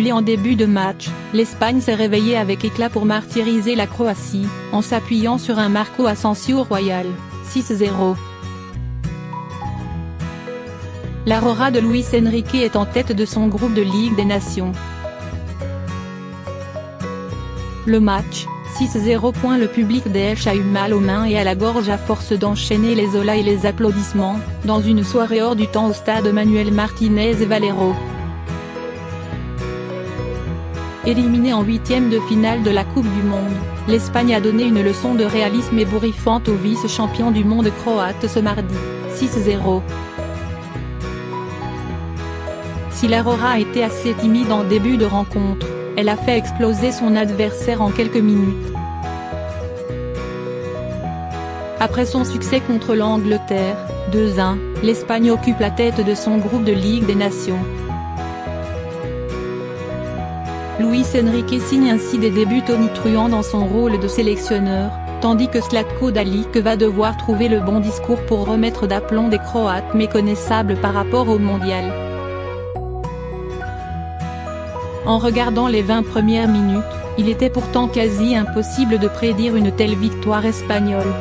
annulé en début de match, l'Espagne s'est réveillée avec éclat pour martyriser la Croatie, en s'appuyant sur un Marco Asensio royal, 6-0. La Roja de Luis Enrique est en tête de son groupe de Ligue des Nations. Le match, 6-0. Le public d'Elche a eu mal aux mains et à la gorge à force d'enchaîner les olas et les applaudissements, dans une soirée hors du temps au stade Manuel Martínez Valero. Éliminée en huitième de finale de la Coupe du Monde, l'Espagne a donné une leçon de réalisme ébouriffante au vice-champion du monde croate ce mardi, 6-0. Si la Roja a été assez timide en début de rencontre, elle a fait exploser son adversaire en quelques minutes. Après son succès contre l'Angleterre, 2-1, l'Espagne occupe la tête de son groupe de Ligue des Nations. Luis Enrique signe ainsi des débuts tonitruants dans son rôle de sélectionneur, tandis que Zlatko Dalić va devoir trouver le bon discours pour remettre d'aplomb des Croates méconnaissables par rapport au mondial. En regardant les 20 premières minutes, il était pourtant quasi impossible de prédire une telle victoire espagnole.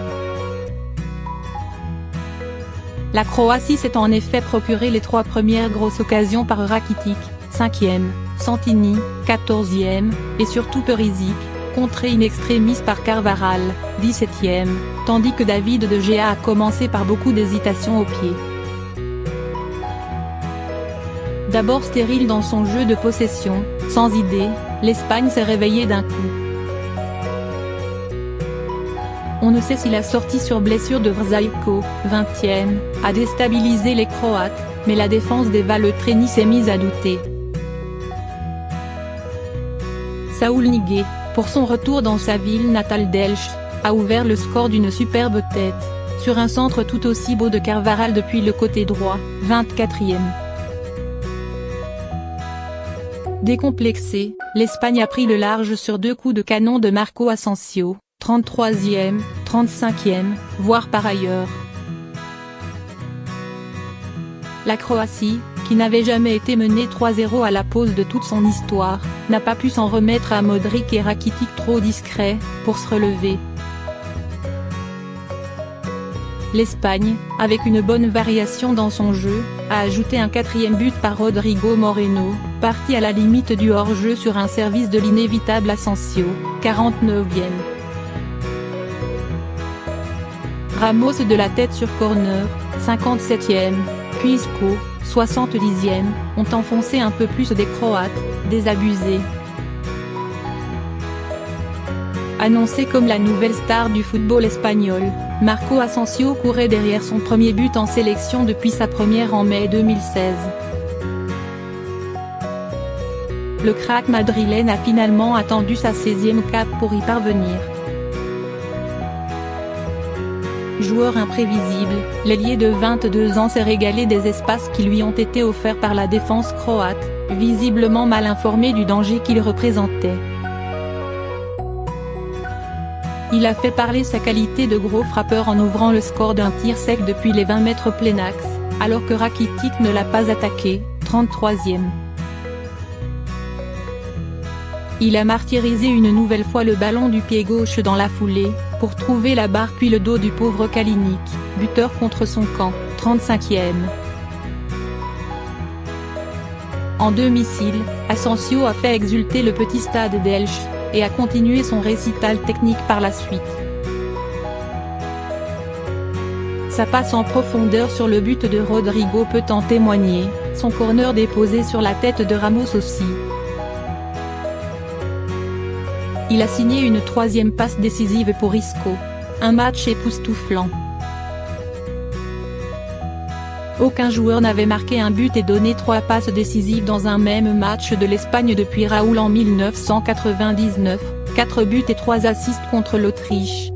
La Croatie s'est en effet procuré les 3 premières grosses occasions par Rakitic, 5e, Santini, 14e, et surtout Perisic, contré in extremis par Carvajal, 17e, tandis que David De Gea a commencé par beaucoup d'hésitation au pied. D'abord stérile dans son jeu de possession, sans idée, l'Espagne s'est réveillée d'un coup. On ne sait si la sortie sur blessure de Vrsaljko, 20e, a déstabilisé les Croates, mais la défense des Valletreni s'est mise à douter. Saúl Ñíguez, pour son retour dans sa ville natale d'Elche, a ouvert le score d'une superbe tête, sur un centre tout aussi beau de Carvajal depuis le côté droit, 24e. Décomplexée, l'Espagne a pris le large sur 2 coups de canon de Marco Asensio, 33e, 35e, voire par ailleurs. La Croatie, qui n'avait jamais été menée 3-0 à la pause de toute son histoire, n'a pas pu s'en remettre à Modric et Rakitic trop discrets, pour se relever. L'Espagne, avec une bonne variation dans son jeu, a ajouté un 4e but par Rodrigo Moreno, parti à la limite du hors-jeu sur un service de l'inévitable Asensio, 49e. Ramos de la tête sur corner, 57e, puis Isco, 70e, ont enfoncé un peu plus des Croates, désabusés. Annoncé comme la nouvelle star du football espagnol, Marco Asensio courait derrière son premier but en sélection depuis sa première en mai 2016. Le crack madrilène a finalement attendu sa 16e cape pour y parvenir. Joueur imprévisible, l'ailier de 22 ans s'est régalé des espaces qui lui ont été offerts par la défense croate, visiblement mal informée du danger qu'il représentait. Il a fait parler sa qualité de gros frappeur en ouvrant le score d'un tir sec depuis les 20 mètres plein axe, alors que Rakitic ne l'a pas attaqué, 33e. Il a martyrisé une nouvelle fois le ballon du pied gauche dans la foulée, pour trouver la barre puis le dos du pauvre Kalinic, buteur contre son camp, 35e. En domicile, Asensio a fait exulter le petit stade d'Elche, et a continué son récital technique par la suite. Sa passe en profondeur sur le but de Rodrigo peut en témoigner, son corner déposé sur la tête de Ramos aussi. Il a signé une 3e passe décisive pour Isco. Un match époustouflant. Aucun joueur n'avait marqué un but et donné 3 passes décisives dans un même match de l'Espagne depuis Raúl en 1999, 4 buts et 3 assists contre l'Autriche.